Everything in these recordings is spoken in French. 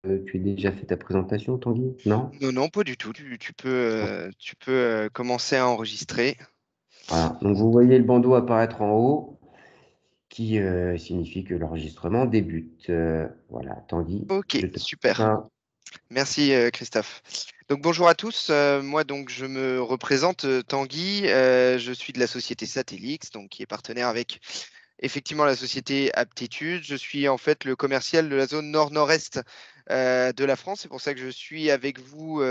Tu as déjà fait ta présentation, Tanguy? Non? Non, non, pas du tout. Tu peux commencer à enregistrer. Voilà. Donc, vous voyez le bandeau apparaître en haut qui signifie que l'enregistrement débute. Voilà, Tanguy, Ok, je te passe super. ça. Merci Christophe. Donc bonjour à tous. Moi donc je me représente Tanguy. Je suis de la société Satellix, donc qui est partenaire avec effectivement la société Aptitude. Je suis en fait le commercial de la zone nord-nord-est de la France. C'est pour ça que je suis avec vous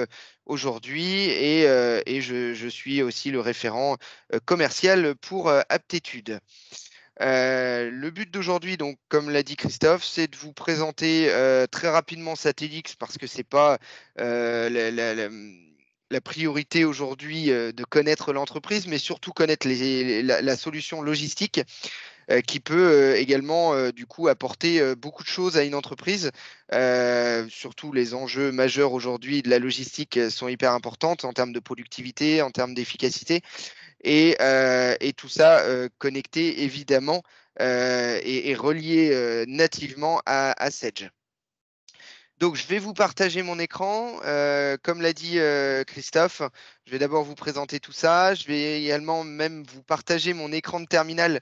aujourd'hui et je suis aussi le référent commercial pour Aptitude. Le but d'aujourd'hui, donc, comme l'a dit Christophe, c'est de vous présenter très rapidement Satellix parce que c'est pas la priorité aujourd'hui de connaître l'entreprise, mais surtout connaître la solution logistique qui peut également du coup apporter beaucoup de choses à une entreprise. Surtout les enjeux majeurs aujourd'hui de la logistique sont hyper importants en termes de productivité, en termes d'efficacité et tout ça connecté évidemment et relié nativement à Sedge. Donc, je vais vous partager mon écran. Comme l'a dit Christophe, je vais d'abord vous présenter tout ça. Je vais également même vous partager mon écran de terminal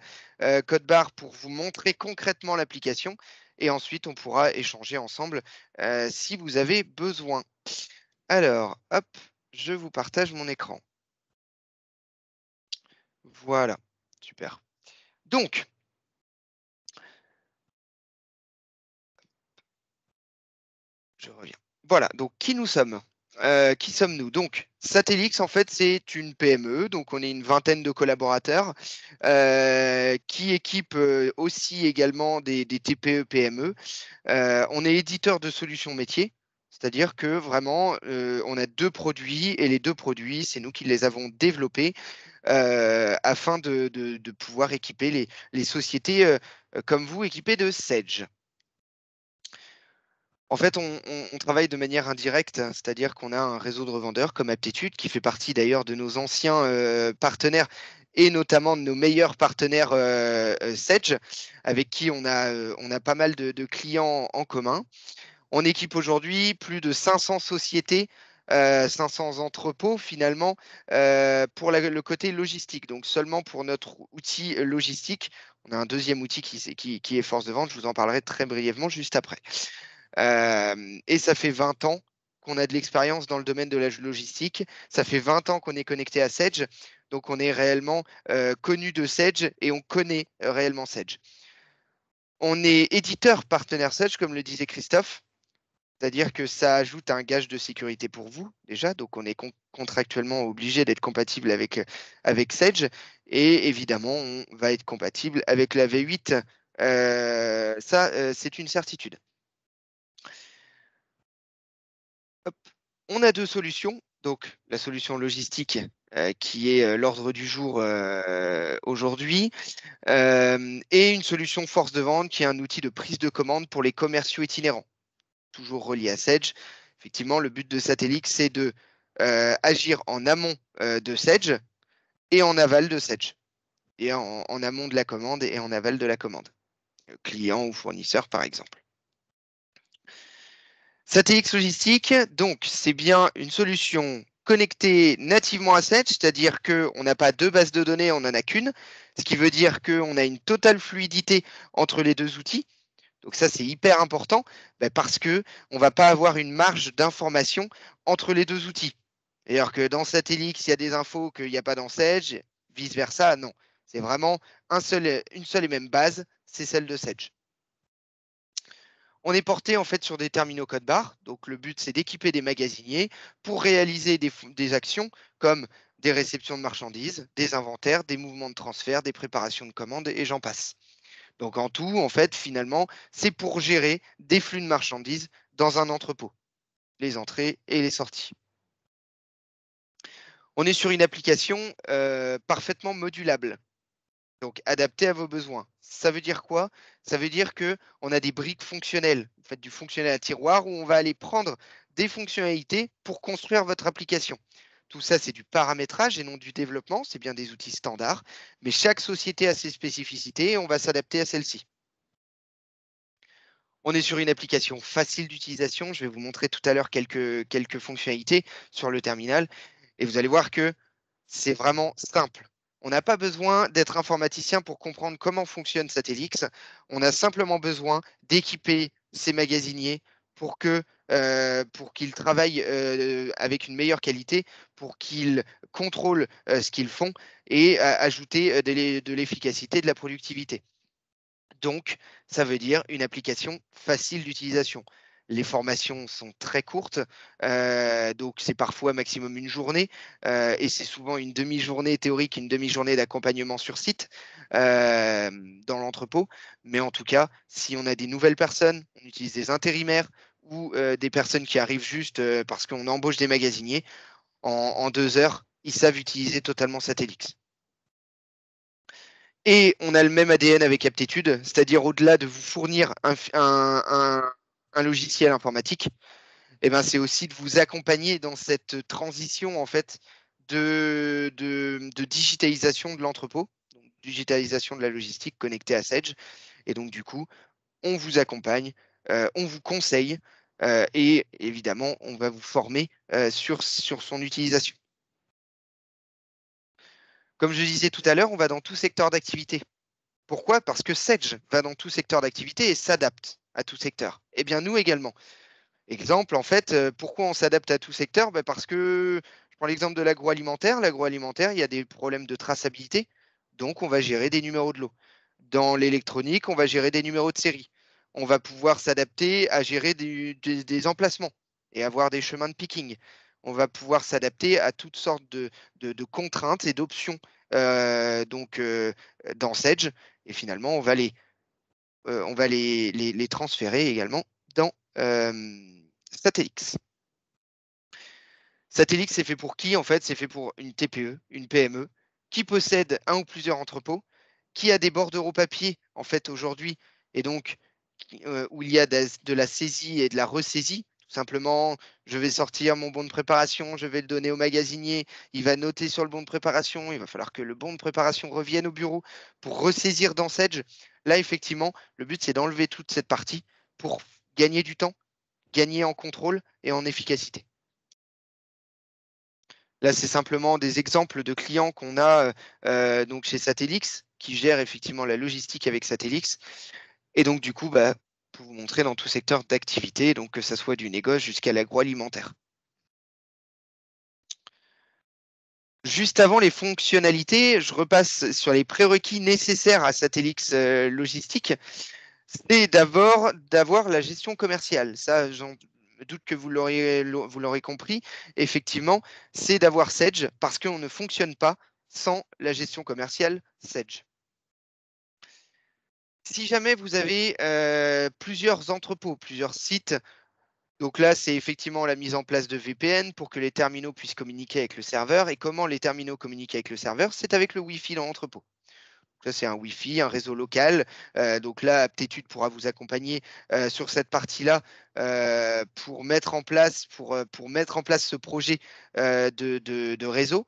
code barre pour vous montrer concrètement l'application. Et ensuite, on pourra échanger ensemble si vous avez besoin. Alors, hop, je vous partage mon écran. Voilà, super. Donc, je reviens. Voilà, donc qui nous sommes? Qui sommes-nous? Donc, Satellix, en fait, c'est une PME, donc on est une vingtaine de collaborateurs qui équipent aussi également des TPE, PME. On est éditeur de solutions métiers, c'est-à-dire que vraiment, on a deux produits et les deux produits, c'est nous qui les avons développés afin de pouvoir équiper les sociétés comme vous, équipées de Sedge. En fait, on travaille de manière indirecte, c'est-à-dire qu'on a un réseau de revendeurs comme Aptitude, qui fait partie d'ailleurs de nos anciens partenaires et notamment de nos meilleurs partenaires Sedge, avec qui on a pas mal de clients en commun. On équipe aujourd'hui plus de 500 sociétés, 500 entrepôts finalement, pour le côté logistique. Donc seulement pour notre outil logistique. On a un deuxième outil qui est force de vente, je vous en parlerai très brièvement juste après. Et ça fait 20 ans qu'on a de l'expérience dans le domaine de la logistique. Ça fait 20 ans qu'on est connecté à Sedge. Donc, on est réellement connu de Sedge et on connaît réellement Sedge. On est éditeur partenaire Sedge, comme le disait Christophe. C'est-à-dire que ça ajoute un gage de sécurité pour vous, déjà. Donc, on est contractuellement obligé d'être compatible avec Sedge. Et évidemment, on va être compatible avec la V8. Ça, c'est une certitude. Hop. On a deux solutions. Donc, la solution logistique qui est l'ordre du jour aujourd'hui, et une solution force de vente qui est un outil de prise de commande pour les commerciaux itinérants, toujours relié à Sedge. Effectivement, le but de Satellix, c'est de agir en amont de Sedge et en aval de Sedge, et en amont de la commande et en aval de la commande, client ou fournisseur par exemple. Satellix Logistique, donc, c'est bien une solution connectée nativement à Sedge, c'est-à-dire qu'on n'a pas deux bases de données, on n'en a qu'une, ce qui veut dire qu'on a une totale fluidité entre les deux outils. Donc ça, c'est hyper important parce qu'on ne va pas avoir une marge d'information entre les deux outils. Alors que dans Satellix, il y a des infos qu'il n'y a pas dans Sedge, vice-versa, non. C'est vraiment une seule et même base, c'est celle de Sedge. On est porté en fait sur des terminaux code barre. Donc le but, c'est d'équiper des magasiniers pour réaliser des actions comme des réceptions de marchandises, des inventaires, des mouvements de transfert, des préparations de commandes et j'en passe. Donc en tout, en fait, finalement, c'est pour gérer des flux de marchandises dans un entrepôt, les entrées et les sorties. On est sur une application parfaitement modulable, donc adaptée à vos besoins. Ça veut dire quoi? Ça veut dire qu'on a des briques fonctionnelles, en fait, du fonctionnel à tiroir où on va aller prendre des fonctionnalités pour construire votre application. Tout ça, c'est du paramétrage et non du développement, c'est bien des outils standards, mais chaque société a ses spécificités et on va s'adapter à celles-ci. On est sur une application facile d'utilisation. Je vais vous montrer tout à l'heure quelques fonctionnalités sur le terminal et vous allez voir que c'est vraiment simple. On n'a pas besoin d'être informaticien pour comprendre comment fonctionne Satellix. On a simplement besoin d'équiper ces magasiniers pour qu'ils travaillent avec une meilleure qualité, pour qu'ils contrôlent ce qu'ils font et ajouter de l'efficacité, de la productivité. Donc, ça veut dire une application facile d'utilisation. Les formations sont très courtes, donc c'est parfois maximum une journée, et c'est souvent une demi-journée théorique, une demi-journée d'accompagnement sur site euh, dans l'entrepôt. Mais en tout cas, si on a des nouvelles personnes, on utilise des intérimaires ou des personnes qui arrivent juste parce qu'on embauche des magasiniers, en 2 heures, ils savent utiliser totalement Satellix. Et on a le même ADN avec Aptitude, c'est-à-dire au-delà de vous fournir un logiciel informatique, eh ben, c'est aussi de vous accompagner dans cette transition en fait de digitalisation de l'entrepôt, donc digitalisation de la logistique connectée à Sage. Et donc du coup, on vous accompagne, on vous conseille et évidemment, on va vous former sur son utilisation. Comme je disais tout à l'heure, on va dans tout secteur d'activité. Pourquoi? Parce que Sedge va dans tout secteur d'activité et s'adapte à tout secteur. Eh bien, nous également. Exemple, en fait, pourquoi on s'adapte à tout secteur? Ben, parce que, je prends l'exemple de l'agroalimentaire. L'agroalimentaire, il y a des problèmes de traçabilité, donc on va gérer des numéros de lot. Dans l'électronique, on va gérer des numéros de série. On va pouvoir s'adapter à gérer des emplacements et avoir des chemins de picking. On va pouvoir s'adapter à toutes sortes de contraintes et d'options dans Sedge. Et finalement, on va les transférer également dans Satellix. Satellix, c'est fait pour qui? En fait, c'est fait pour une TPE, une PME, qui possède un ou plusieurs entrepôts, qui a des bordereaux papier, en fait, aujourd'hui, et donc où il y a de la saisie et de la ressaisie. Tout simplement, je vais sortir mon bon de préparation, je vais le donner au magasinier, il va noter sur le bon de préparation, il va falloir que le bon de préparation revienne au bureau pour ressaisir dans Sedge. Là, effectivement, le but, c'est d'enlever toute cette partie pour gagner du temps, gagner en contrôle et en efficacité. Là, c'est simplement des exemples de clients qu'on a donc chez Satellix, qui gèrent effectivement la logistique avec Satellix. Et donc, du coup, bah, pour vous montrer dans tout secteur d'activité, donc que ce soit du négoce jusqu'à l'agroalimentaire. Juste avant les fonctionnalités, je repasse sur les prérequis nécessaires à Satellix Logistique. C'est d'abord d'avoir la gestion commerciale. Ça, j'en doute que vous l'aurez compris. Effectivement, c'est d'avoir Sedge parce qu'on ne fonctionne pas sans la gestion commerciale Sedge. Si jamais vous avez plusieurs entrepôts, plusieurs sites, donc là, c'est effectivement la mise en place de VPN pour que les terminaux puissent communiquer avec le serveur. Et comment les terminaux communiquent avec le serveur? C'est avec le Wi-Fi dans l'entrepôt. Ça, c'est un Wi-Fi, un réseau local. Donc là, Aptitude pourra vous accompagner sur cette partie-là pour mettre en place ce projet de réseau.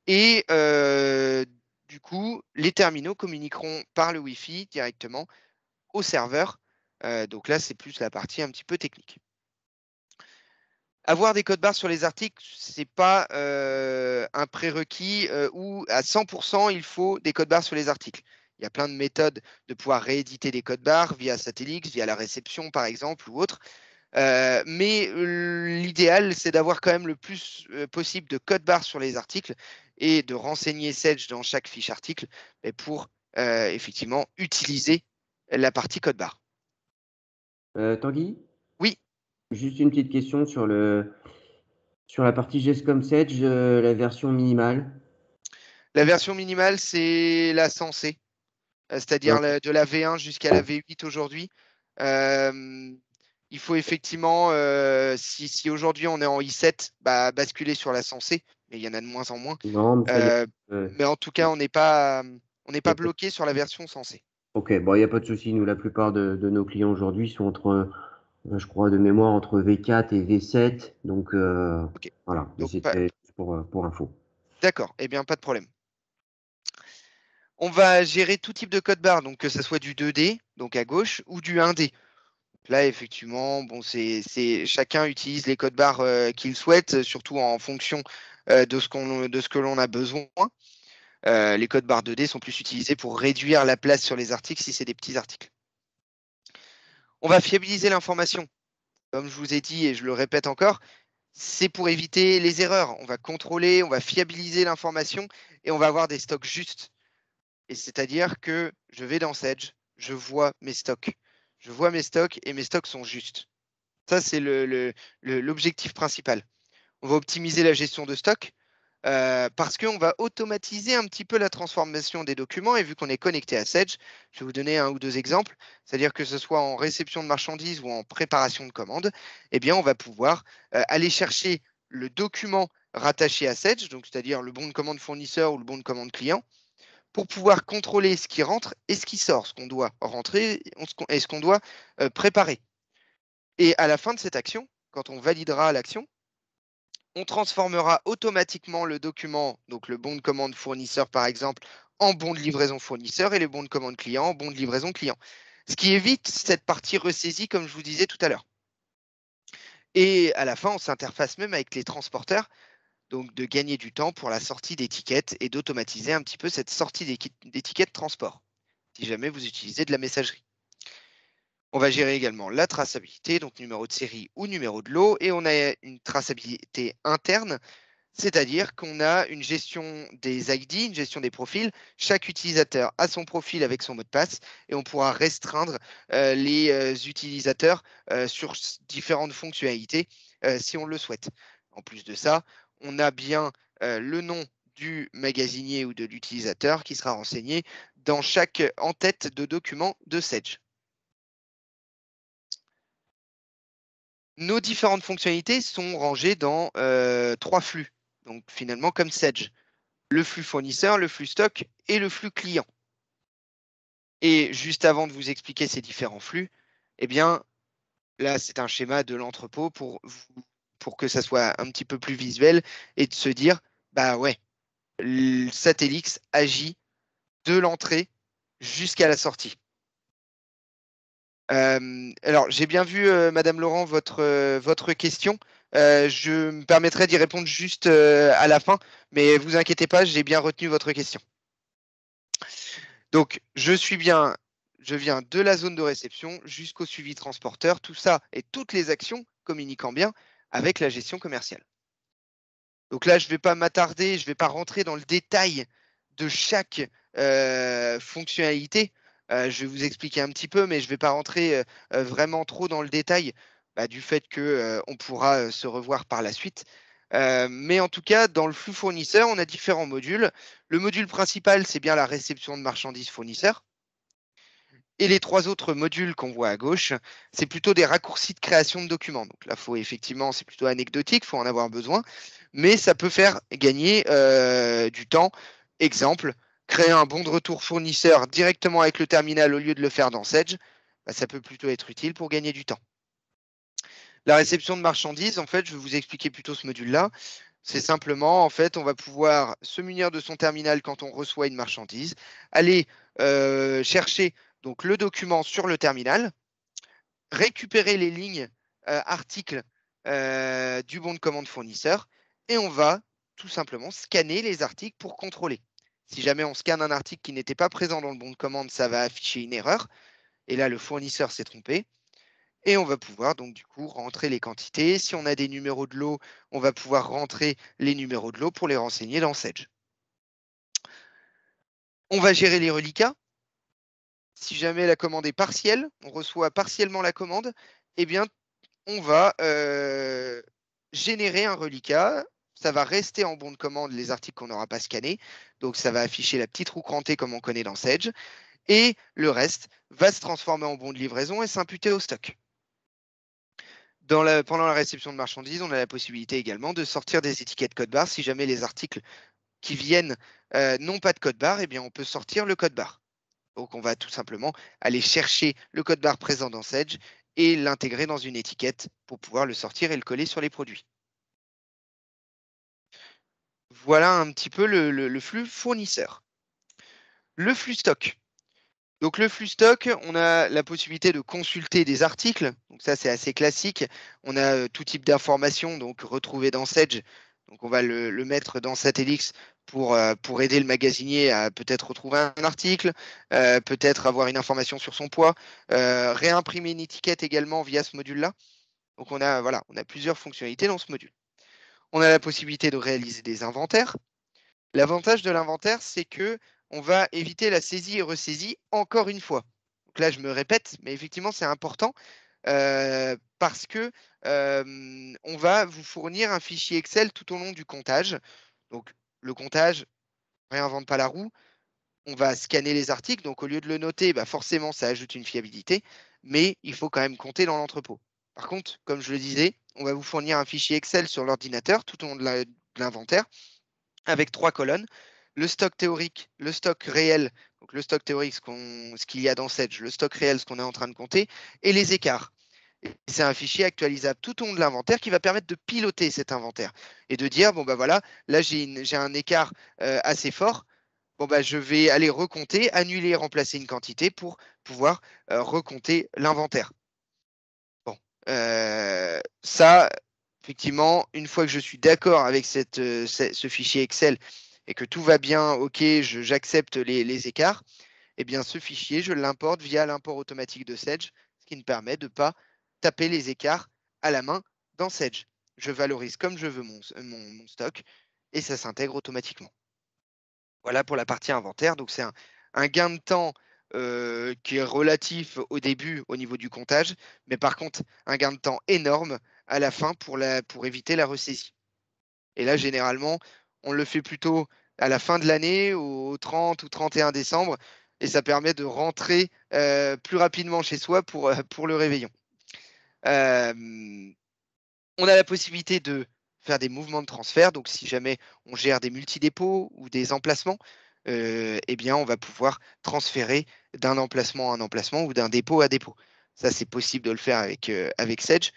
Et du coup, les terminaux communiqueront par le Wi-Fi directement au serveur. Donc là, c'est plus la partie un petit peu technique. Avoir des codes barres sur les articles, ce n'est pas un prérequis où à 100% il faut des codes barres sur les articles. Il y a plein de méthodes de pouvoir rééditer des codes barres via Satellix, via la réception par exemple ou autre. Mais l'idéal, c'est d'avoir quand même le plus possible de codes barres sur les articles et de renseigner Sedge dans chaque fiche article pour effectivement utiliser la partie code barre. Tanguy, Oui, juste une petite question sur la partie GESCOM Sedge, la version minimale. la version minimale, c'est la sensée. C'est-à-dire Ok. de la V1 jusqu'à la V8 aujourd'hui. Euh, il faut effectivement, si aujourd'hui on est en i7, bah, basculer sur la sensée, mais il y en a de moins en moins. Non, mais ça y est. Mais en tout cas, on n'est pas Y a pas de- bloqué sur la version sensée. Ok, bon, il n'y a pas de souci. Nous, la plupart de nos clients aujourd'hui sont entre, je crois, de mémoire, entre V4 et V7. Donc, Ok. voilà. Mais Donc, c'était juste pour info. d'accord. Eh bien, pas de problème. On va gérer tout type de code barre, donc que ce soit du 2D, donc à gauche, ou du 1D. Là, effectivement, bon, chacun utilise les codes barres qu'il souhaite, surtout en fonction de ce que l'on a besoin. Les codes barres 2D sont plus utilisés pour réduire la place sur les articles si c'est des petits articles. On va fiabiliser l'information. Comme je vous ai dit et je le répète encore, c'est pour éviter les erreurs. On va contrôler, on va fiabiliser l'information et on va avoir des stocks justes. Et c'est-à-dire que je vais dans Sedge, je vois mes stocks. Je vois mes stocks et mes stocks sont justes. Ça, c'est l'objectif principal. On va optimiser la gestion de stock parce qu'on va automatiser un petit peu la transformation des documents. Et vu qu'on est connecté à Sedge, je vais vous donner un ou deux exemples. C'est-à-dire que ce soit en réception de marchandises ou en préparation de commandes, eh bien, on va pouvoir aller chercher le document rattaché à Sedge, donc c'est-à-dire le bon de commande fournisseur ou le bon de commande client, pour pouvoir contrôler ce qui rentre et ce qui sort, ce qu'on doit rentrer et ce qu'on doit préparer. Et à la fin de cette action, quand on validera l'action, on transformera automatiquement le document, donc le bon de commande fournisseur par exemple, en bon de livraison fournisseur et les bons de commande client en bon de livraison client. Ce qui évite cette partie ressaisie, comme je vous disais tout à l'heure. Et à la fin, on s'interface même avec les transporteurs, donc de gagner du temps pour la sortie d'étiquettes et d'automatiser un petit peu cette sortie d'étiquettes transport, si jamais vous utilisez de la messagerie. On va gérer également la traçabilité, donc numéro de série ou numéro de lot, et on a une traçabilité interne, c'est-à-dire qu'on a une gestion des ID, une gestion des profils. Chaque utilisateur a son profil avec son mot de passe et on pourra restreindre les utilisateurs sur différentes fonctionnalités si on le souhaite. En plus de ça, on a bien le nom du magasinier ou de l'utilisateur qui sera renseigné dans chaque en-tête de document de Sedge. Nos différentes fonctionnalités sont rangées dans 3 flux, donc finalement comme Sedge. Le flux fournisseur, le flux stock et le flux client. Et juste avant de vous expliquer ces différents flux, eh bien, là, c'est un schéma de l'entrepôt pour que ça soit un petit peu plus visuel et de se dire, bah ouais, le Satellix agit de l'entrée jusqu'à la sortie. Alors, j'ai bien vu, Madame Laurent, votre question. Je me permettrai d'y répondre juste à la fin, mais vous inquiétez pas, j'ai bien retenu votre question. Donc, je viens de la zone de réception jusqu'au suivi transporteur, tout ça et toutes les actions communiquant bien avec la gestion commerciale. Donc là, je ne vais pas m'attarder, je ne vais pas rentrer dans le détail de chaque fonctionnalité. Je vais vous expliquer un petit peu, mais je ne vais pas rentrer vraiment trop dans le détail du fait qu'on pourra se revoir par la suite. Mais en tout cas, dans le flux fournisseur, on a différents modules. Le module principal, c'est bien la réception de marchandises fournisseurs. Et les 3 autres modules qu'on voit à gauche, c'est plutôt des raccourcis de création de documents. Donc là, effectivement, c'est plutôt anecdotique, il faut en avoir besoin, mais ça peut faire gagner du temps. Exemple, créer un bon de retour fournisseur directement avec le terminal au lieu de le faire dans Sedge, ça peut plutôt être utile pour gagner du temps. La réception de marchandises, en fait, je vais vous expliquer plutôt ce module-là. C'est simplement, en fait, on va pouvoir se munir de son terminal quand on reçoit une marchandise, aller chercher donc le document sur le terminal, récupérer les lignes articles du bon de commande fournisseur et on va tout simplement scanner les articles pour contrôler. Si jamais on scanne un article qui n'était pas présent dans le bon de commande, ça va afficher une erreur. Et là, le fournisseur s'est trompé. Et on va pouvoir donc du coup rentrer les quantités. Si on a des numéros de lot, on va pouvoir rentrer les numéros de lot pour les renseigner dans Sedge. On va gérer les reliquats. Si jamais la commande est partielle, on reçoit partiellement la commande, eh bien, on va générer un reliquat. Ça va rester en bon de commande les articles qu'on n'aura pas scannés. Donc, ça va afficher la petite roue crantée comme on connaît dans Sedge. Et le reste va se transformer en bon de livraison et s'imputer au stock. Pendant la réception de marchandises, on a la possibilité également de sortir des étiquettes code barre. Si jamais les articles qui viennent n'ont pas de code barre, eh bien, on peut sortir le code barre. Donc, on va tout simplement aller chercher le code barre présent dans Sedge et l'intégrer dans une étiquette pour pouvoir le sortir et le coller sur les produits. Voilà un petit peu le flux fournisseur. Le flux stock. Donc le flux stock, on a la possibilité de consulter des articles. Donc ça, c'est assez classique. On a tout type d'informations donc retrouvées dans Sage. Donc on va le mettre dans Satellix pour aider le magasinier à peut-être retrouver un article, peut-être avoir une information sur son poids, réimprimer une étiquette également via ce module-là. Donc on a, voilà, on a plusieurs fonctionnalités dans ce module. On a la possibilité de réaliser des inventaires. L'avantage de l'inventaire, c'est que on va éviter la saisie et ressaisie encore une fois. Donc là, je me répète, mais effectivement, c'est important parce que on va vous fournir un fichier Excel tout au long du comptage. Donc, le comptage, réinvente pas la roue. On va scanner les articles. Donc, au lieu de le noter, bah forcément, ça ajoute une fiabilité, mais il faut quand même compter dans l'entrepôt. Par contre, comme je le disais, on va vous fournir un fichier Excel sur l'ordinateur tout au long de l'inventaire avec 3 colonnes. Le stock théorique, le stock réel, donc le stock théorique, ce qu'il y a dans Sage, le stock réel, ce qu'on est en train de compter, et les écarts. C'est un fichier actualisable tout au long de l'inventaire qui va permettre de piloter cet inventaire et de dire, bon, bah voilà, là j'ai un écart assez fort. Bon, bah, je vais aller recompter, annuler et remplacer une quantité pour pouvoir recompter l'inventaire. Bon, ça, effectivement, une fois que je suis d'accord avec ce fichier Excel et que tout va bien, OK, j'accepte les écarts, eh bien, ce fichier, je l'importe via l'import automatique de Sage, ce qui me permet de ne pas taper les écarts à la main dans Sage. Je valorise comme je veux mon stock et ça s'intègre automatiquement. Voilà pour la partie inventaire. Donc, c'est un gain de temps qui est relatif au début au niveau du comptage, mais par contre, un gain de temps énorme à la fin pour éviter la ressaisie. Et là, généralement, on le fait plutôt à la fin de l'année, au 30 ou 31 décembre, et ça permet de rentrer plus rapidement chez soi pour le réveillon. On a la possibilité de faire des mouvements de transfert. Donc, si jamais on gère des multidépôts ou des emplacements, eh bien, on va pouvoir transférer d'un emplacement à un emplacement ou d'un dépôt à dépôt. Ça, c'est possible de le faire avec Sage.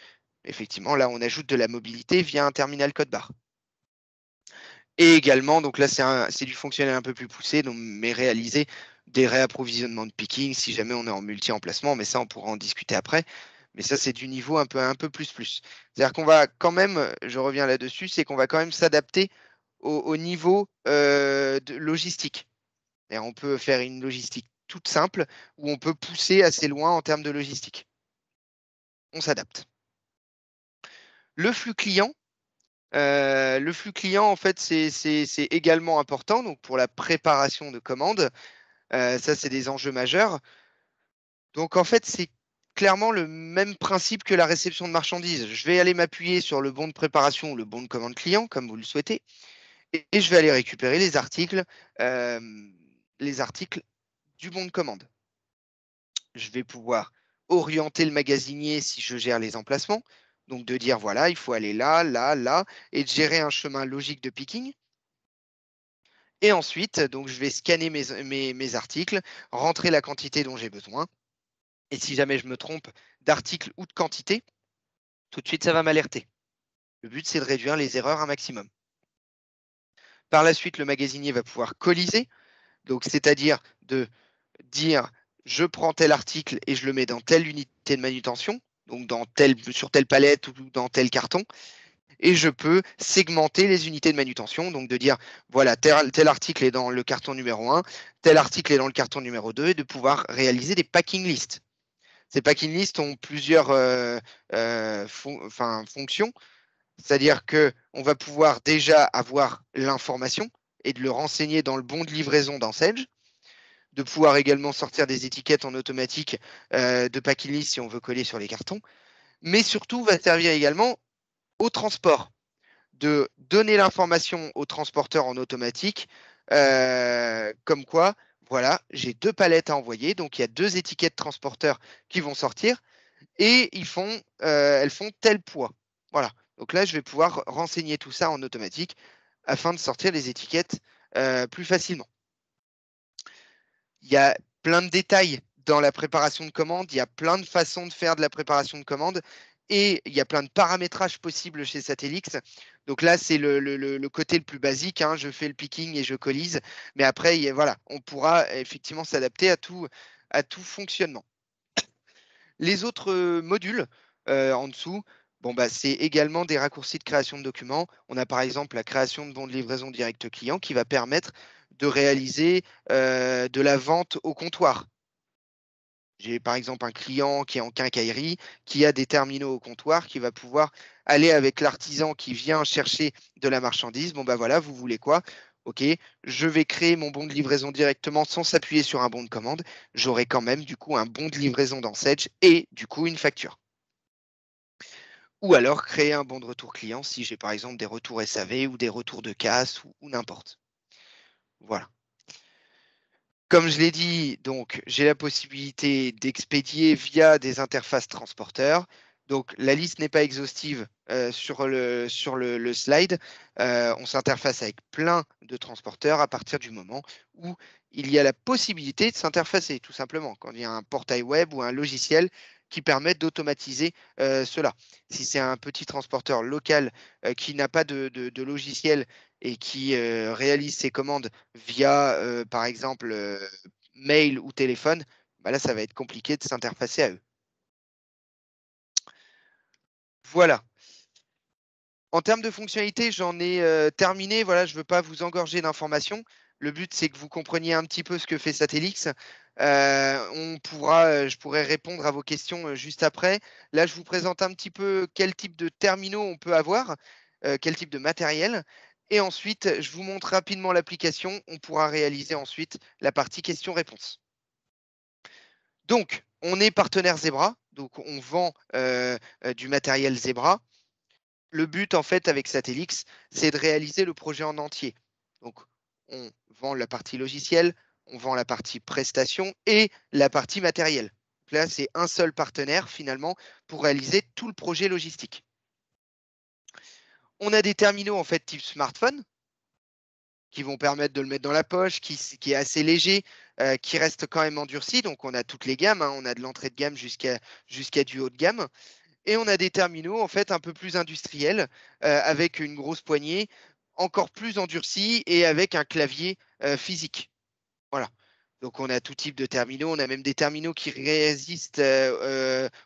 Effectivement, là, on ajoute de la mobilité via un terminal code barre. Et également, donc là, c'est du fonctionnel un peu plus poussé, donc, mais réaliser des réapprovisionnements de picking si jamais on est en multi-emplacement, mais ça, on pourra en discuter après. Mais ça, c'est du niveau un peu plus. C'est-à-dire qu'on va quand même, je reviens là-dessus, c'est qu'on va quand même s'adapter au niveau de logistique. Et on peut faire une logistique toute simple ou on peut pousser assez loin en termes de logistique. On s'adapte. Le flux client, en fait, c'est également important donc pour la préparation de commandes. Ça, c'est des enjeux majeurs. Donc, en fait, c'est clairement le même principe que la réception de marchandises. Je vais aller m'appuyer sur le bon de préparation ou le bon de commande client, comme vous le souhaitez, et je vais aller récupérer euh, les articles du bon de commande. Je vais pouvoir orienter le magasinier si je gère les emplacements. Donc, de dire, voilà, il faut aller là, là, là, et de gérer un chemin logique de picking. Et ensuite, donc, je vais scanner mes articles, rentrer la quantité dont j'ai besoin. Et si jamais je me trompe d'article ou de quantité, tout de suite, ça va m'alerter. Le but, c'est de réduire les erreurs un maximum. Par la suite, le magasinier va pouvoir coaliser, donc c'est-à-dire de dire je prends tel article et je le mets dans telle unité de manutention, donc sur telle palette ou dans tel carton, et je peux segmenter les unités de manutention, donc de dire, voilà, tel article est dans le carton numéro 1, tel article est dans le carton numéro 2, et de pouvoir réaliser des packing lists. Ces packing lists ont plusieurs fonctions, c'est-à-dire qu'on va pouvoir déjà avoir l'information et de le renseigner dans le bon de livraison dans Sage, de pouvoir également sortir des étiquettes en automatique de packing list si on veut coller sur les cartons, mais surtout va servir également au transport, de donner l'information au transporteur en automatique, comme quoi, voilà, j'ai 2 palettes à envoyer, donc il y a 2 étiquettes transporteurs qui vont sortir et elles font tel poids. Voilà, donc là, je vais pouvoir renseigner tout ça en automatique afin de sortir les étiquettes plus facilement. Il y a plein de détails dans la préparation de commande, il y a plein de façons de faire de la préparation de commande et il y a plein de paramétrages possibles chez Satellix. Donc là, c'est le côté le plus basique, hein. Je fais le picking et je colise. Mais après, voilà, on pourra effectivement s'adapter à tout, à tout fonctionnement. Les autres modules en dessous, bon, bah, c'est également des raccourcis de création de documents. On a par exemple la création de bons de livraison direct client qui va permettre de réaliser de la vente au comptoir. J'ai par exemple un client qui est en quincaillerie, qui a des terminaux au comptoir, qui va pouvoir aller avec l'artisan qui vient chercher de la marchandise. Bon, bah voilà, vous voulez quoi? Ok, je vais créer mon bon de livraison directement sans s'appuyer sur un bon de commande. J'aurai quand même du coup un bon de livraison dans Sedge et du coup une facture. Ou alors créer un bon de retour client si j'ai par exemple des retours SAV ou des retours de casse ou n'importe. Voilà. Comme je l'ai dit, donc j'ai la possibilité d'expédier via des interfaces transporteurs. Donc la liste n'est pas exhaustive sur le slide. On s'interface avec plein de transporteurs à partir du moment où il y a la possibilité de s'interfacer, tout simplement, quand il y a un portail web ou un logiciel qui permet d'automatiser cela. Si c'est un petit transporteur local qui n'a pas de logiciel et qui réalise ses commandes via, par exemple, mail ou téléphone, bah là, ça va être compliqué de s'interfacer à eux. Voilà. En termes de fonctionnalités, j'en ai terminé. Voilà, je ne veux pas vous engorger d'informations. Le but, c'est que vous compreniez un petit peu ce que fait Satellix. Je pourrais répondre à vos questions juste après. Là, je vous présente un petit peu quel type de terminaux on peut avoir, quel type de matériel. Et ensuite, je vous montre rapidement l'application. On pourra réaliser ensuite la partie questions-réponses. Donc, on est partenaire Zebra. Donc, on vend du matériel Zebra. Le but, en fait, avec Satellix, c'est de réaliser le projet en entier. Donc, on vend la partie logicielle, on vend la partie prestation et la partie matérielle. Donc là, c'est un seul partenaire, finalement, pour réaliser tout le projet logistique. On a des terminaux, en fait, type smartphone, qui vont permettre de le mettre dans la poche, qui est assez léger, qui reste quand même endurci. Donc, on a toutes les gammes, hein. On a de l'entrée de gamme jusqu'à du haut de gamme. Et on a des terminaux en fait un peu plus industriels, avec une grosse poignée, encore plus endurcie et avec un clavier physique. Voilà. Donc on a tout type de terminaux. On a même des terminaux qui résistent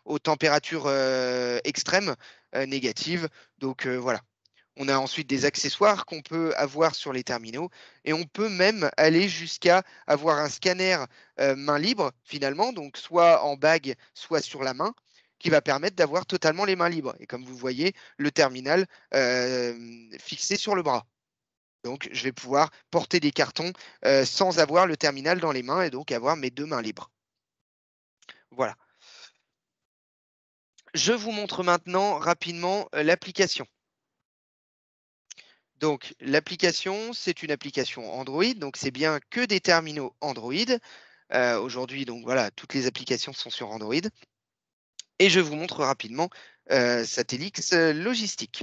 aux températures extrêmes, négatives. Donc voilà. On a ensuite des accessoires qu'on peut avoir sur les terminaux et on peut même aller jusqu'à avoir un scanner main libre finalement, donc soit en bague, soit sur la main, qui va permettre d'avoir totalement les mains libres. Et comme vous voyez, le terminal fixé sur le bras. Donc je vais pouvoir porter des cartons sans avoir le terminal dans les mains et donc avoir mes deux mains libres. Voilà. Je vous montre maintenant rapidement l'application. Donc, l'application, c'est une application Android, donc c'est bien que des terminaux Android. Aujourd'hui, donc voilà, toutes les applications sont sur Android. Et je vous montre rapidement Satellix Logistique.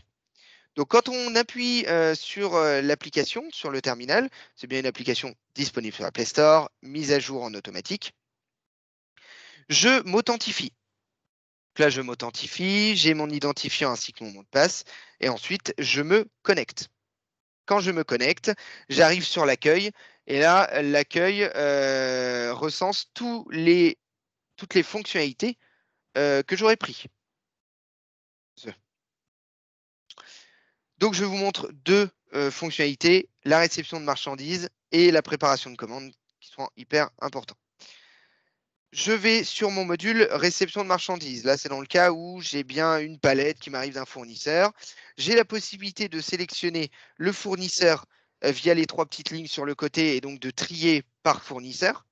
Donc, quand on appuie sur l'application, sur le terminal, c'est bien une application disponible sur la Play Store, mise à jour en automatique. Je m'authentifie. Donc là, je m'authentifie, j'ai mon identifiant ainsi que mon mot de passe, et ensuite, je me connecte. Quand je me connecte, j'arrive sur l'accueil et là, l'accueil recense toutes les fonctionnalités que j'aurais pris. Donc, je vous montre deux fonctionnalités, la réception de marchandises et la préparation de commandes qui sont hyper importants. Je vais sur mon module réception de marchandises. Là, c'est dans le cas où j'ai bien une palette qui m'arrive d'un fournisseur. J'ai la possibilité de sélectionner le fournisseur via les trois petites lignes sur le côté et donc de trier par fournisseur.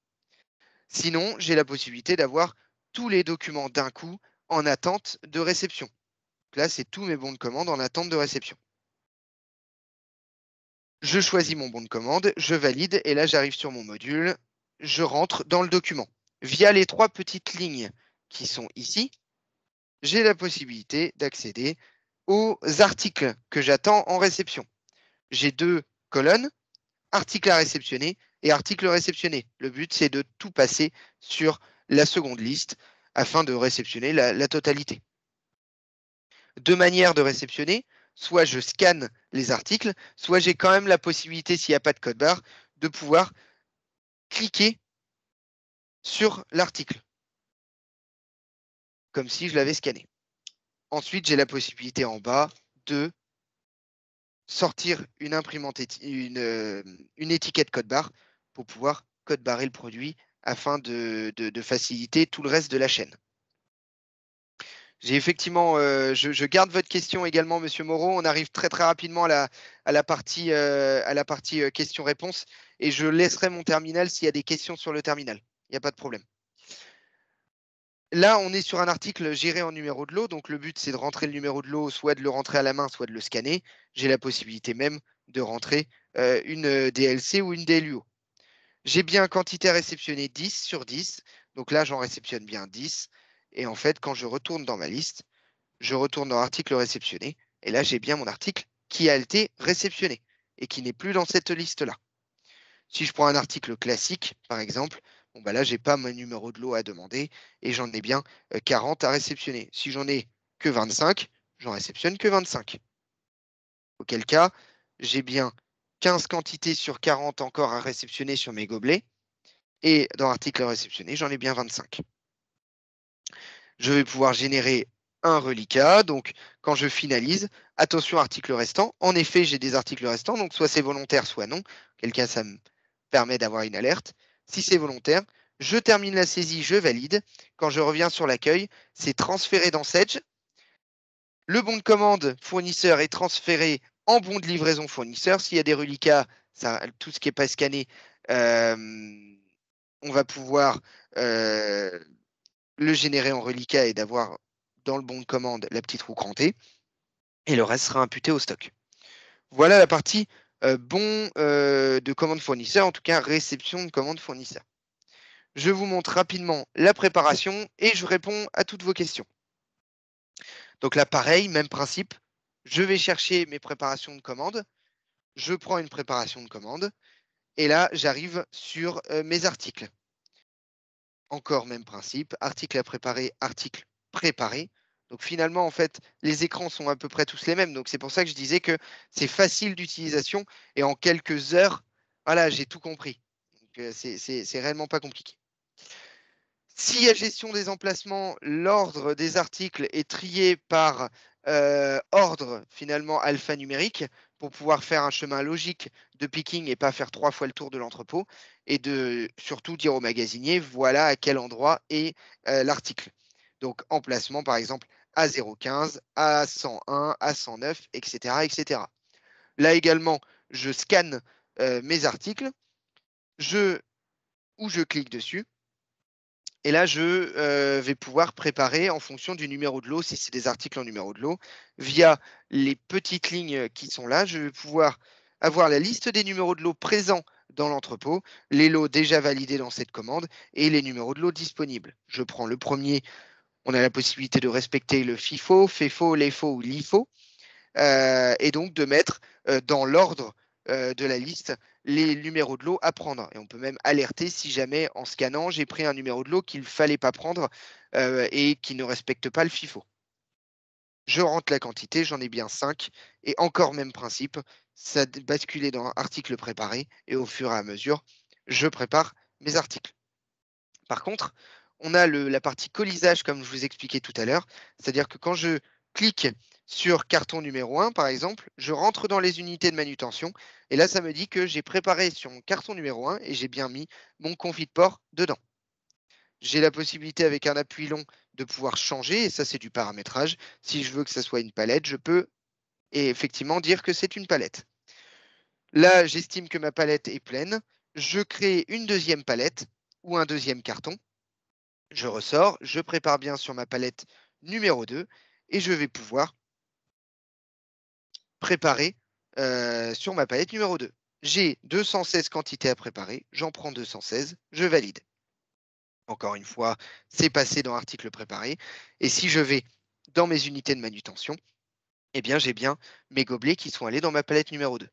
Sinon, j'ai la possibilité d'avoir tous les documents d'un coup en attente de réception. Donc là, c'est tous mes bons de commande en attente de réception. Je choisis mon bon de commande, je valide et là, j'arrive sur mon module. Je rentre dans le document. Via les trois petites lignes qui sont ici, j'ai la possibilité d'accéder aux articles que j'attends en réception. J'ai deux colonnes, article à réceptionner et article réceptionné. Le but, c'est de tout passer sur la seconde liste afin de réceptionner la totalité. Deux manières de réceptionner, soit je scanne les articles, soit j'ai quand même la possibilité, s'il n'y a pas de code barre, de pouvoir cliquer sur l'article, comme si je l'avais scanné. Ensuite, j'ai la possibilité en bas de sortir une imprimante, une étiquette code barre pour pouvoir code barrer le produit afin de faciliter tout le reste de la chaîne. J'ai effectivement, je garde votre question également, Monsieur Moreau. On arrive très très rapidement à la partie questions-réponses et je laisserai mon terminal s'il y a des questions sur le terminal. Il n'y a pas de problème. Là, on est sur un article géré en numéro de lot. Donc, le but, c'est de rentrer le numéro de lot, soit de le rentrer à la main, soit de le scanner. J'ai la possibilité même de rentrer une DLC ou une DLUO. J'ai bien quantité réceptionnée 10 sur 10. Donc là, j'en réceptionne bien 10. Et en fait, quand je retourne dans ma liste, je retourne dans l'article réceptionné. Et là, j'ai bien mon article qui a été réceptionné et qui n'est plus dans cette liste-là. Si je prends un article classique, par exemple, bon, bah là, je n'ai pas mon numéro de lot à demander et j'en ai bien 40 à réceptionner. Si j'en ai que 25, j'en réceptionne que 25. Auquel cas, j'ai bien 15 quantités sur 40 encore à réceptionner sur mes gobelets. Et dans l'article réceptionné, j'en ai bien 25. Je vais pouvoir générer un reliquat. Donc, quand je finalise, attention, article restant. En effet, j'ai des articles restants, donc soit c'est volontaire, soit non. Quel cas, ça me permet d'avoir une alerte. Si c'est volontaire, je termine la saisie, je valide. Quand je reviens sur l'accueil, c'est transféré dans Sedge. Le bon de commande fournisseur est transféré en bon de livraison fournisseur. S'il y a des reliquats, ça, tout ce qui n'est pas scanné, on va pouvoir le générer en reliquat et d'avoir dans le bon de commande la petite roue crantée. Et le reste sera imputé au stock. Voilà la partie bon de commande fournisseur, en tout cas réception de commande fournisseur. Je vous montre rapidement la préparation et je réponds à toutes vos questions. Donc là, pareil, même principe. Je vais chercher mes préparations de commande. Je prends une préparation de commande. Et là, j'arrive sur mes articles. Encore même principe. Article à préparer, article préparé. Donc finalement, en fait, les écrans sont à peu près tous les mêmes. Donc c'est pour ça que je disais que c'est facile d'utilisation. Et en quelques heures, voilà, j'ai tout compris. Donc c'est réellement pas compliqué. S'il y a gestion des emplacements, l'ordre des articles est trié par ordre finalement alphanumérique pour pouvoir faire un chemin logique de picking et pas faire 3 fois le tour de l'entrepôt et de surtout dire au magasinier voilà à quel endroit est l'article. Donc emplacement par exemple à 0,15, à 101, à 109, etc., etc. Là également, je scanne mes articles, ou je clique dessus. Et là, je vais pouvoir préparer en fonction du numéro de lot, si c'est des articles en numéro de lot, via les petites lignes qui sont là, je vais pouvoir avoir la liste des numéros de lot présents dans l'entrepôt, les lots déjà validés dans cette commande et les numéros de lot disponibles. Je prends le premier, on a la possibilité de respecter le FIFO, FEFO, LEFO ou LIFO, et donc de mettre dans l'ordre de la liste les numéros de lot à prendre. Et on peut même alerter si jamais en scannant, j'ai pris un numéro de lot qu'il ne fallait pas prendre et qui ne respecte pas le FIFO. Je rentre la quantité, j'en ai bien 5. Et encore même principe, ça basculé dans article préparé et au fur et à mesure, je prépare mes articles. Par contre, on a la partie colisage, comme je vous expliquais tout à l'heure. C'est-à-dire que quand je clique sur carton numéro 1, par exemple, je rentre dans les unités de manutention. Et là, ça me dit que j'ai préparé sur mon carton numéro 1 et j'ai bien mis mon confit de porc dedans. J'ai la possibilité, avec un appui long, de pouvoir changer. Et ça, c'est du paramétrage. Si je veux que ça soit une palette, je peux effectivement dire que c'est une palette. Là, j'estime que ma palette est pleine. Je crée une deuxième palette ou un deuxième carton. Je ressors, je prépare bien sur ma palette numéro 2 et je vais pouvoir préparer sur ma palette numéro 2. J'ai 216 quantités à préparer, j'en prends 216, je valide. Encore une fois, c'est passé dans article préparé. Et si je vais dans mes unités de manutention, eh bien j'ai bien mes gobelets qui sont allés dans ma palette numéro 2. Donc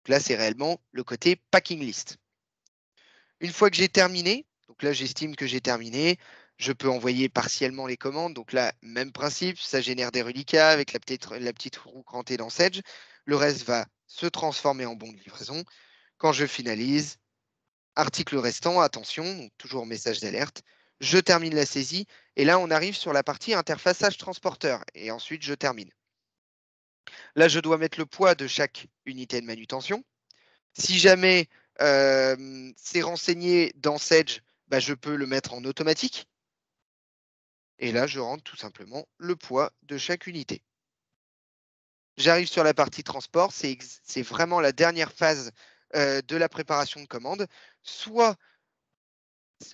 là, c'est réellement le côté packing list. Une fois que j'ai terminé, donc là j'estime que j'ai terminé, je peux envoyer partiellement les commandes. Donc là, même principe, ça génère des reliquats avec la petite roue crantée dans Sedge. Le reste va se transformer en bon de livraison. Quand je finalise, Article restant, attention, donc toujours message d'alerte. Je termine la saisie. Et là, on arrive sur la partie interfaçage transporteur. Et ensuite, je termine. Là, je dois mettre le poids de chaque unité de manutention. Si jamais c'est renseigné dans Sage, bah, je peux le mettre en automatique. Et là, je rentre tout simplement le poids de chaque unité. J'arrive sur la partie transport. C'est vraiment la dernière phase de la préparation de commande. Soit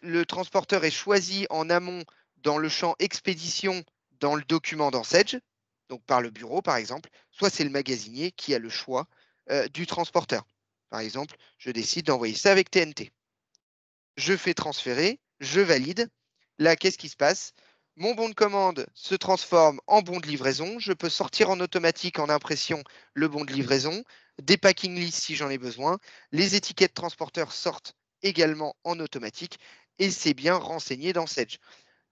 le transporteur est choisi en amont dans le champ expédition dans le document dans Sage, donc par le bureau par exemple, soit c'est le magasinier qui a le choix du transporteur. Par exemple, je décide d'envoyer ça avec TNT. Je fais transférer, je valide. Là, qu'est-ce qui se passe? Mon bon de commande se transforme en bon de livraison. Je peux sortir en automatique en impression le bon de livraison, des packing lists si j'en ai besoin. Les étiquettes transporteurs sortent également en automatique et c'est bien renseigné dans Sage.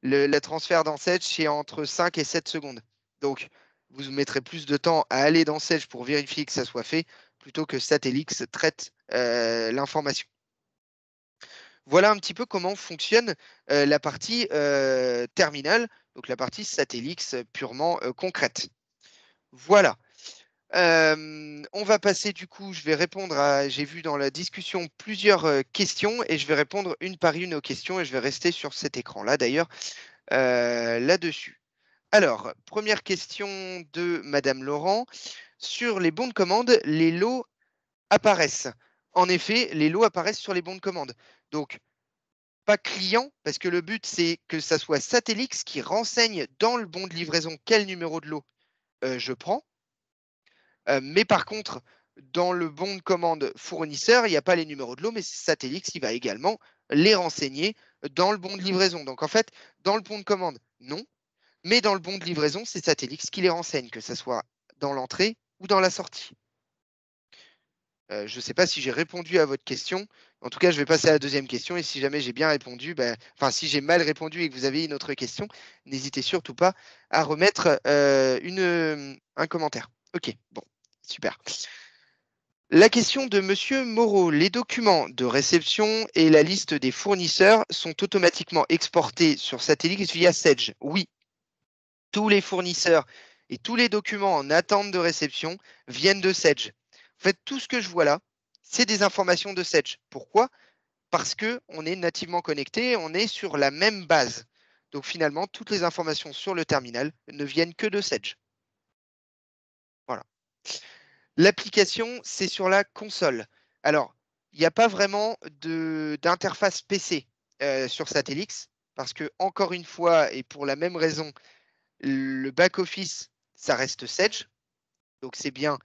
Le transfert dans Sage, c'est entre 5 et 7 secondes. Donc, vous mettrez plus de temps à aller dans Sage pour vérifier que ça soit fait plutôt que Satellix traite l'information. Voilà un petit peu comment fonctionne la partie terminale, donc la partie Satellix purement concrète. Voilà. On va passer du coup, je vais répondre à, j'ai vu dans la discussion plusieurs questions et je vais répondre une par une aux questions et je vais rester sur cet écran-là d'ailleurs là-dessus. Alors, première question de Madame Laurent. Sur les bons de commande, les lots apparaissent. En effet, les lots apparaissent sur les bons de commande. Donc, pas client, parce que le but, c'est que ça soit Satellix qui renseigne dans le bon de livraison quel numéro de lot je prends. Mais par contre, dans le bon de commande fournisseur, il n'y a pas les numéros de lot, mais c'est Satellix qui va également les renseigner dans le bon de livraison. Donc en fait, dans le bon de commande, non, mais dans le bon de livraison, c'est Satellix qui les renseigne, que ce soit dans l'entrée ou dans la sortie. Je ne sais pas si j'ai répondu à votre question. En tout cas, je vais passer à la deuxième question. Et si jamais j'ai bien répondu, enfin, si j'ai mal répondu et que vous avez une autre question, n'hésitez surtout pas à remettre un commentaire. OK, bon, super. La question de Monsieur Moreau. Les documents de réception et la liste des fournisseurs sont automatiquement exportés sur Satellix via Sage. Oui, tous les fournisseurs et tous les documents en attente de réception viennent de Sage. En fait, tout ce que je vois là, c'est des informations de Sage. Pourquoi? Parce qu'on est nativement connecté, on est sur la même base. Donc finalement, toutes les informations sur le terminal ne viennent que de Sage. Voilà. L'application, c'est sur la console. Alors, il n'y a pas vraiment d'interface PC sur Satellix, parce que, encore une fois, et pour la même raison, le back-office, ça reste Sage. Donc, c'est bien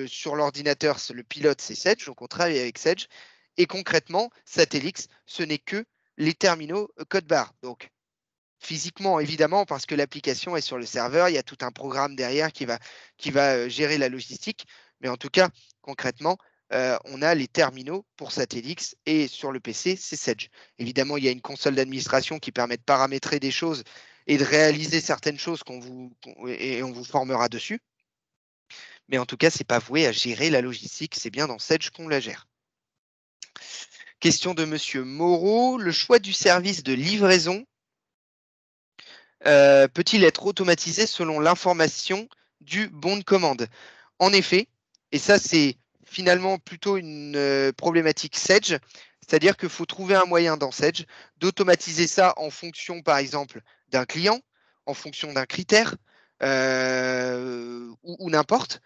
sur l'ordinateur, le pilote, c'est Sage. Donc, on travaille avec Sage. Et concrètement, Satellix, ce n'est que les terminaux code barre. Donc, physiquement, évidemment, parce que l'application est sur le serveur, il y a tout un programme derrière qui va gérer la logistique. Mais en tout cas, concrètement, on a les terminaux pour Satellix et sur le PC, c'est Sage. Évidemment, il y a une console d'administration qui permet de paramétrer des choses et de réaliser certaines choses et on vous formera dessus. Mais en tout cas, ce n'est pas voué à gérer la logistique, c'est bien dans Sage qu'on la gère. Question de Monsieur Moreau. Le choix du service de livraison peut-il être automatisé selon l'information du bon de commande? En effet, et ça c'est finalement plutôt une problématique Sage, c'est-à-dire qu'il faut trouver un moyen dans Sage d'automatiser ça en fonction, par exemple, d'un client, en fonction d'un critère ou n'importe,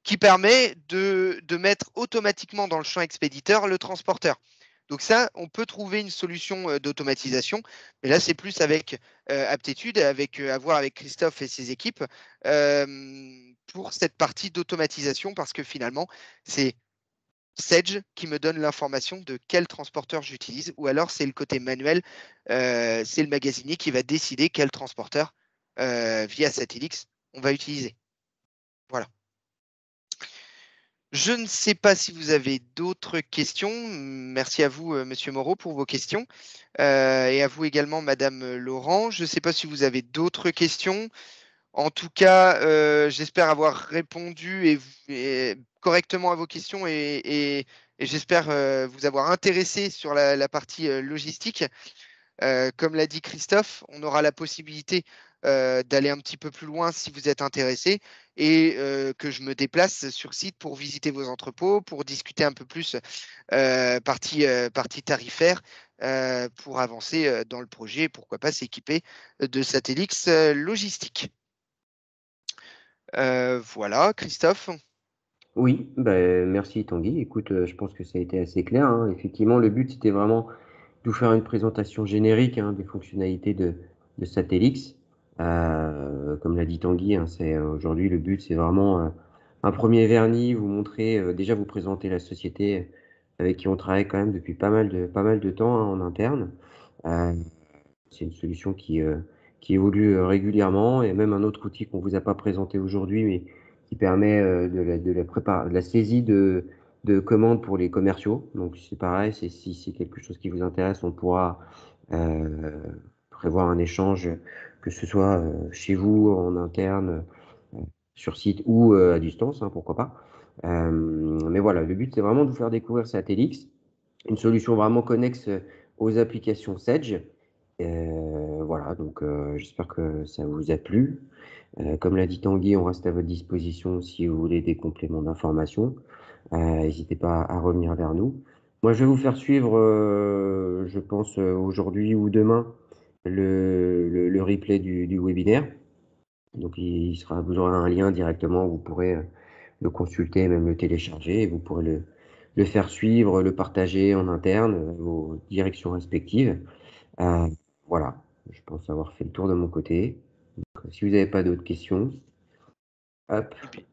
qui permet de mettre automatiquement dans le champ expéditeur le transporteur. Donc ça, on peut trouver une solution d'automatisation, mais là, c'est plus avec aptitude, à voir avec Christophe et ses équipes pour cette partie d'automatisation, parce que finalement, c'est Sage qui me donne l'information de quel transporteur j'utilise, ou alors c'est le côté manuel, c'est le magasinier qui va décider quel transporteur via Satellix on va utiliser. Voilà. Je ne sais pas si vous avez d'autres questions. Merci à vous, Monsieur Moreau, pour vos questions. Et à vous également, Madame Laurent. Je ne sais pas si vous avez d'autres questions. En tout cas, j'espère avoir répondu correctement à vos questions et et j'espère vous avoir intéressé sur la partie logistique. Comme l'a dit Christophe, on aura la possibilité d'aller un petit peu plus loin si vous êtes intéressé et que je me déplace sur site pour visiter vos entrepôts, pour discuter un peu plus partie tarifaire pour avancer dans le projet, pourquoi pas s'équiper de Satellix Logistique. Voilà, Christophe. Oui, ben, merci Tanguy. Écoute, je pense que ça a été assez clair, hein. Effectivement, le but, c'était vraiment de vous faire une présentation générique, hein, des fonctionnalités de Satellix. Comme l'a dit Tanguy, hein, aujourd'hui le but, c'est vraiment un premier vernis, vous montrer, déjà vous présenter la société avec qui on travaille quand même depuis pas mal de temps, hein, en interne. Euh, c'est une solution qui évolue régulièrement, et même un autre outil qu'on vous a pas présenté aujourd'hui, mais qui permet de la saisie de commandes pour les commerciaux. Donc c'est pareil, si c'est quelque chose qui vous intéresse, on pourra euh, prévoir un échange, que ce soit chez vous, en interne, euh, sur site ou à distance, hein, pourquoi pas. Mais voilà, le but c'est vraiment de vous faire découvrir Satellix, une solution vraiment connexe aux applications Sedge. Voilà, donc j'espère que ça vous a plu. Comme l'a dit Tanguy, on reste à votre disposition si vous voulez des compléments d'information. N'hésitez pas à revenir vers nous. Moi, je vais vous faire suivre, je pense, aujourd'hui ou demain, le replay du webinaire. Donc, vous aurez un lien directement, vous pourrez le consulter, même le télécharger, et vous pourrez le faire suivre, le partager en interne, vos directions respectives. Euh, voilà, je pense avoir fait le tour de mon côté. Donc, si vous n'avez pas d'autres questions, hop, Et puis,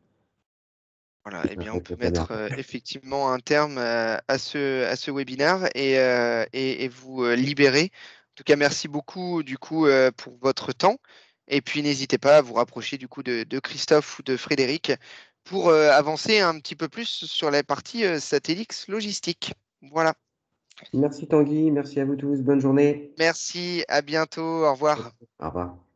voilà, je eh bien, on m'arrête peut la caméra. mettre effectivement un terme à ce webinaire et vous libérer. En tout cas, merci beaucoup du coup pour votre temps. Et puis, n'hésitez pas à vous rapprocher du coup de Christophe ou de Frédéric pour avancer un petit peu plus sur la partie Satellix logistique. Voilà. Merci Tanguy, merci à vous tous, bonne journée. Merci, à bientôt, au revoir. Au revoir.